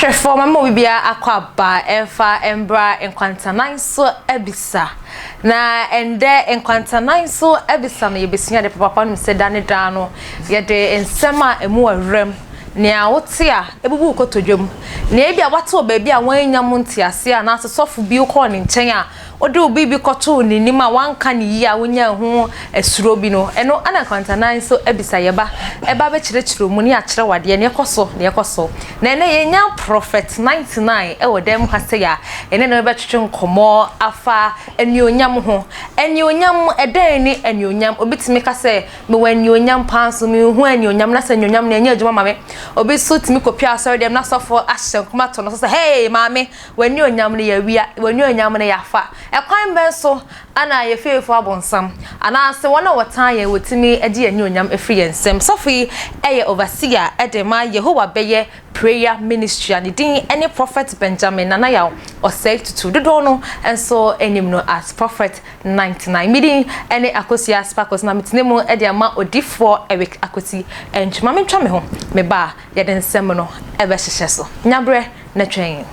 Ahwefo mama bibia akwaba emfa embra enkwantanan so ebisa na ende enkwantanan so ebisa no yebesia de papa no se dane da no ye de ensema emu awrem nea wote a ebubu kotodwom na ebia wate oba bia wanyam ntiase a na asofo bi ko ne nchen a ode obi bi koto ni nima wanka ni yi a wonya ho esuro bi no eno ana kwantanan so ebisa yeba eba be kirekiro mu ne akire wade ne ekoso na ene yenya prophet 99 e wodem hase ya ene no be twetwe nkomo afa enionyam ho enionyam edan ni enionyam obitimi ka se me wanionyam panso me hu enionyam na se enionyam na enya adwuma mame obi so timi kopia sorry dem na sofo ahye nkoma to no so hey mame wanionyam ne ya wia wanionyam ne ya fa ekwan ben so ana ye feefo abonsam ana se wona wotan ye wotimi agi enionyam efri yensem sofi eye overseer edema Yehovah beye prayer ministry and din any prophet Benjamin nana ya osei tutu dodo no enso enim no as prophet 99 meeting any akosia sparkles na mitnemu ede ama odifo Eric akosi entuma mentwa me ho me ba ye den sem no ebe hyehye so nyabre na twen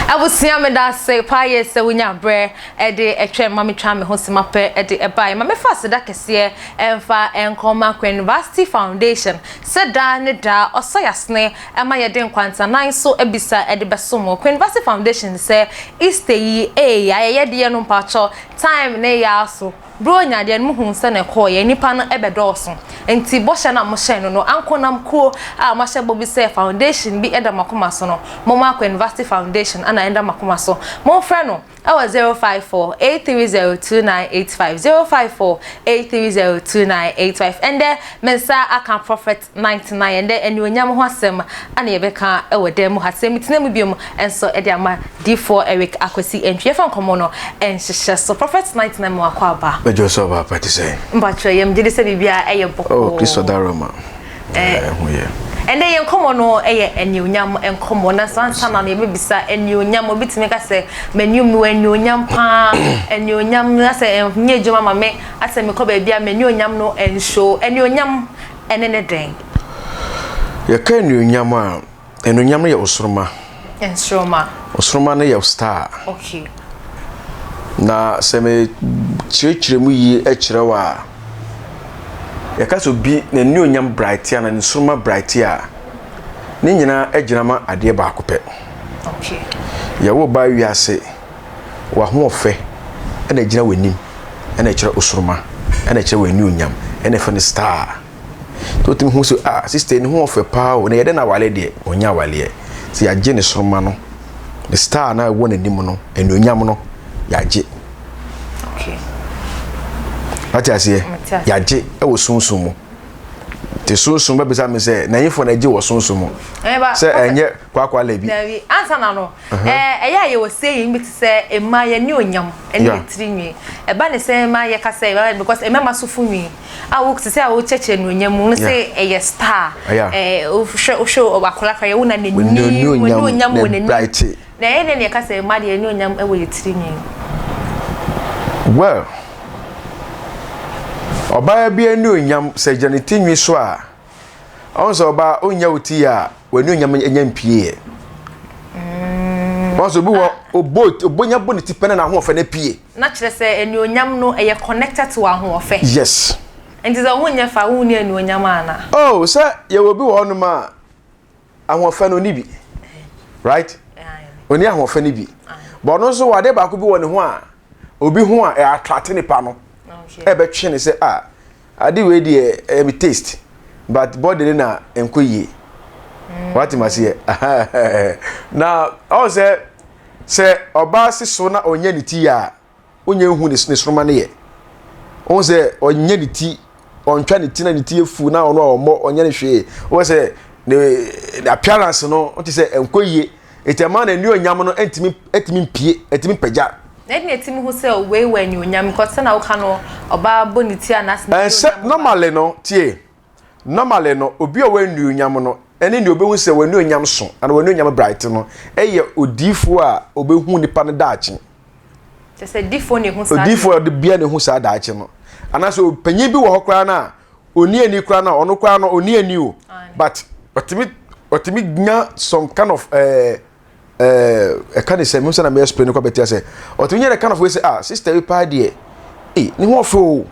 abusia me da se paye se wonya bre ede etwe mame twa me ho semape ede ebai mame fa se da kese emfa enkoma University Foundation se da ne da osoyasne ema ye de nkwantanan so ebisa ede besomo University Foundation se istay ye de no mpacho time ne ya so bro nya de no hu se ne ko ye nipa no ebedoso enti bosha na mo hye no ankonam ko a ma hye bobi se foundation bi eda makoma so no mo ma University Foundation ana enda makoma so mo frɛ no awa 054-830-2985 054-830-2985 and then mensa aka prophet 99 and then enionyam ho asem ana yebeka ewo dem ho asem tinemu biom enso ede ama D4 Eric akwesi entwe fa nkomo no enhyehyɛ so prophet 99 mo akwa aba bejo so ba party say mbacho yem gidi se bibia eye boko oh Kristo daroma huye and then enkomo no eye enionyam enkomo na sansa na ebisa enionyam obitime ka se menum no enionyam pa enionyam na se nye joma mame ase me ko ba bia enionyam no enshow enionyam enene den ye ka enionyam a enionyam no ye osoroma osoroma no ye star okay na se me chirechiremu yi akire wa yakaso bi na enionyam bright ya na nsoma bright ya ne nyina agirama ade ba akopɛ okay ya wo ba wiase wa ho ofe na agira wanim na akire osoroma na akire wanionyam na fa ne star to tim hu so sister ni ho ofe pa o na yede na wale de onya wale si age ne soroma no the star na wo nanim no enionyam no yaje okay atiase yaje e wo sunsun mu te sunsun ba bisa me se na yefo na je wo sunsun mu se enye kwakwa labi davi ansa na no eya ye wo say mi ti se ema ye ni onyam ene tirinwi e ba ne se ema ye ka se because emema so funwi a wo ti se a wo cheche ni onyam mu se eye star o show obakola ka ye wo na ne ni onyam wo ne ni na ene ne ka se ema de ni onyam e wo ye tirinwi well oba bia ni onyam se janeti nwi so a onso oba onya uti a wani onyam enya mpie onso bi wo obonya boniti pene na ho ofe na pie na kire se eni onyam no eye connected to ho ofe yes enti za ho nya fa hu ni eni onyam ana oh se ye wo bi wo no ma ahofe no ni bi right oni ahofe ni bi but no so wade ba ko bi wo ne ho a obi ho a attract ni pa no ebe twe ne se ade we dey me taste but body na enkoyie what must say now all say oba siso na onye ni ti a onye hu ne soroma ne ye on say onye ni ti ontwa ne ti na ne ti efu na ono omo onye ne hwe o say the appearance no o ti say enkoyie etema na ni onyam no etimi mpie pagya na etimi hu say we when onyam because na wo ka no oba boniti anas normally no tie normally no obi o when onyam no ene ni obehu say when onyam so and when onyam bright no eye odifo a obehu nipa no daachi just a different who say different the bia ne hu sa da ache no anaso panyin bi wo hokra na oni ani kra na ono kra no oni ani o but otimi nya some kind of a kind of say me say na me explain ko betia say otimi nya the kind of we say sister we pa de ni ho fo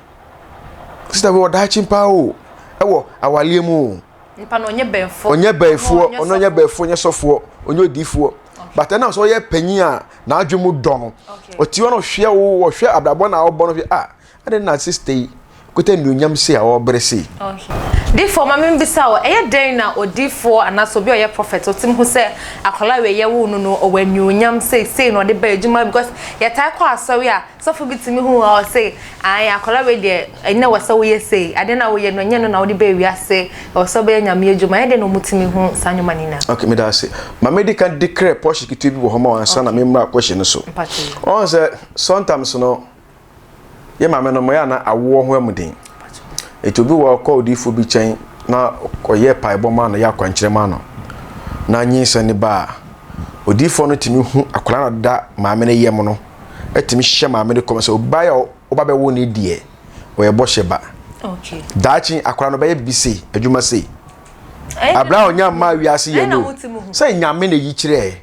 sister we da ache pa o ewo awale mu nipa no onye benfo ono nye benfo nye sofo onye odifo but now so ye panyin a na adwemu do no oti ono hwe wo hwe abdabo na obo no bi ade na sister kote nunyam se a obrese di for mama mbisa wo eye den na odifo anaso bi oye prophet otim hu se akola we ye wo no o wanunyam se no de ba ejuma because ye tai kwa asawe a sofo bitimi hu o se akola we de ina wasa wo ye se ade na wo ye no nye no na wo de ba wi ase o so be nyame ejuma ye de no mutimi hu sanyuma nina okay me da se mama de kan declare portion kitu bi wo ho ma ansa na me mra question so on say sometimes no ye mama no mo ya na awo ho amuden etobi wo ko odifo bi chen na koye paibo ma no ya kwankire ma no na nyinsa ni ba odifo no timi hu akola na da maame ne yem no etimi hye maame ne kom se obaya obabe wo ne die wo ye bo sheba okay dachi akola no be bisi adwuma sei abra onya ma wiase ye no se nyame ne yi kire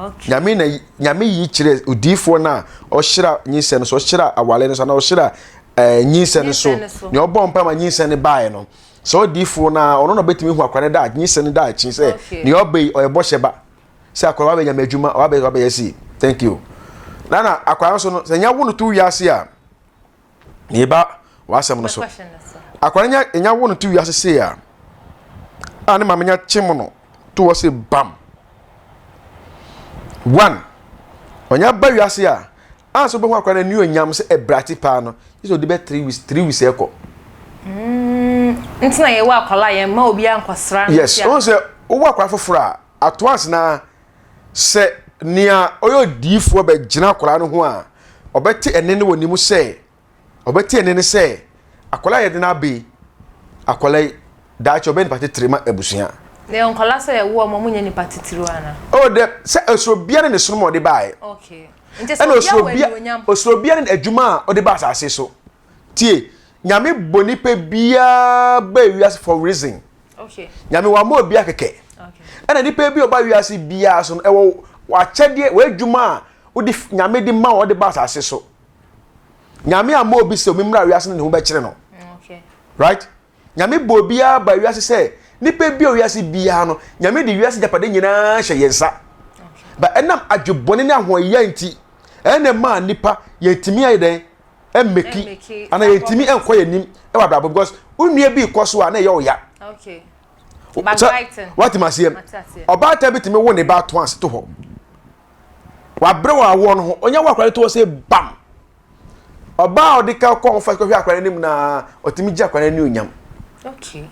okay nyame yi kire odifo na o hira nyinsa no so hira awale no so na o hira nyinse ne so ne obon pa ma nyinse ne bae no so difo na ono no betimi hu akware da nyinse ne da chi se ne obe oyebo sheba se akware wa be nyama adwuma wa be yesi thank you na akware so no se nya wo no tu wiase a ne ba wasem no so akware nya wo no tu wiase se a ne ma nya chim no to wo se bam one onya ba wiase a so be hu akware ni onyam se ebrati pa no so de be 3 weeks eko ntina ye wa akwala ye ma obi ankosra yes o se o wa akwala fofora atoas na se nia oyo difo be gina akwala no ho a obeti ene ne woni mu se obeti ene ne se akwala ye de na be akwala da cho be ni pati trema ebusuya le onkola se ye wo mo munya ni pati tiru ana o de se eso bia ne so mo de bae okay osrobia ne adwuma o de ba asase so tie nyame bonipe bia ba wiase for reason okay nyame wa mo bia keke okay ana nipa bi oba wiase bia so ewo wa chede wa adwuma o de nyame de ma o de ba asase so nyame ama obi se omimra wiase ne ho be kire no okay right nyame bo bia ba wiase se nipa bi o wiase bia no nyame de wiase japade nyina hye yensa ba enam adwebone ne ahoya nti ene ma nipa yetimi ayeden emeki ana yetimi enko yanim e wa brabo because unua bi koso a na ye oya okay what masiem oba ta bitimi wo ne ba to anse to ho wa bre wa wo no ho onya wa kwale to se bam oba odika ko fa ko hwe akwale nim na otimi ji akwale ni onyam okay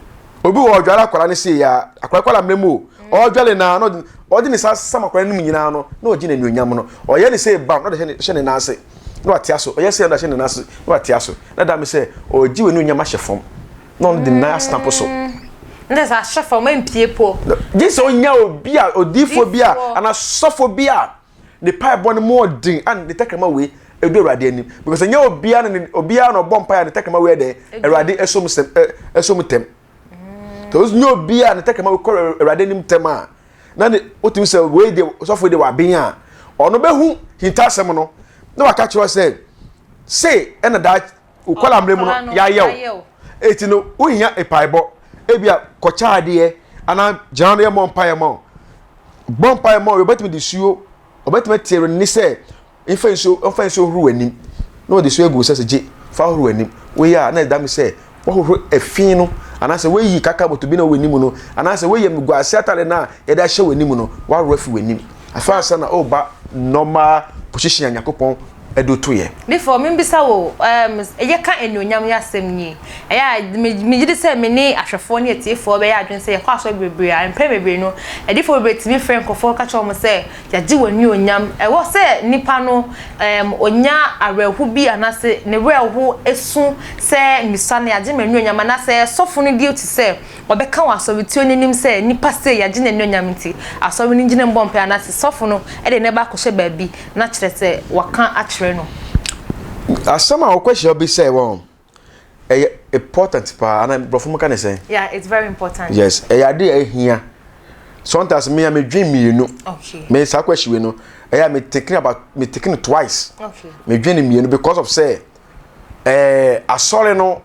obi wo odwala akwala ne se ya akwala kwala mremu odwale na no odi ni sama akwala nim nyina no na ogi na ni onyam no oye ne se bam no de hye ne na ase no atiaso oye se na hye ne na ase no atiaso na da me se ogi we ni onyam ahye fom no de na stamp so ndesa ahye fom empie po this onya obi a odifo bi a ana sofo bi a the pipe one more din and the tekema we edu Awurade anim because nya obi a no bompa ya the tekema we de Awurade esom tem those nya obi a the tekema we ko Awurade anim tem a na ne otim se we de sofo de wa ben a ono behu hintasem no na waka kire say ena da ukola mremu no ya yew eti no uhia epaibo ebia kochaade ana jano ye mompa ye mo bompa ye mo obetimi de suo obetimi tiere ni se infenso huru anim no de suo egu se je fa huru anim we ya na da mi se wo huru efin no ana se we yi kaka botobi na wanim no ana se we ye mguase atale na ye da hye wanim no wa huru afi wanim afa sa na oba normal position anyakopon edo to ye before me bisa wo ye ka enyonyam ya semni eya me gidi se me ni ahwefo ne etiefo be ya adwen se ye kwa so bebre a empe bebre no edifo bebre timi friend kofo ka cho mo se ya gi wani onyam wo se nipa no onya arehu bi anase ne rehu esu se misane ya gi mani onyam anase sofo no duty se obeka wa so bitio nenim se nipa se ya gi nani onyam nti aso ni ngine mbompe anase sofo no e de ne ba ko hye baabi na kire se waka no Asama o question be say won. Important pa and brofo can say. Yeah, it's very important. Yes, dey here. Sometimes me dream me Okay. Me sa question we no. Me taking it twice. Okay. Me dream me because of say asore no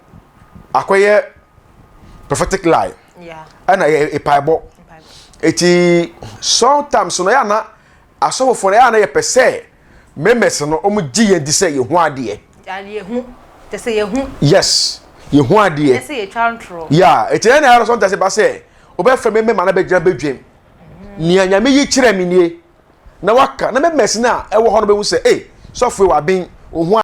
akoye prophetic lie. Yeah. And a paibo. Eti sometimes no ya na asofo na ya na ye pese members no omu gi ye di say ye hu ade. Ye hu. They say ye hu. Yes. Ye hu ade. They say ye chantro. Yeah, eti na ya sometimes ba say obefa me ma na be gira bedwem. Ni anyame yi kire me nie. Na waka na members na e wo ho no be hu say sofo wa ben o hu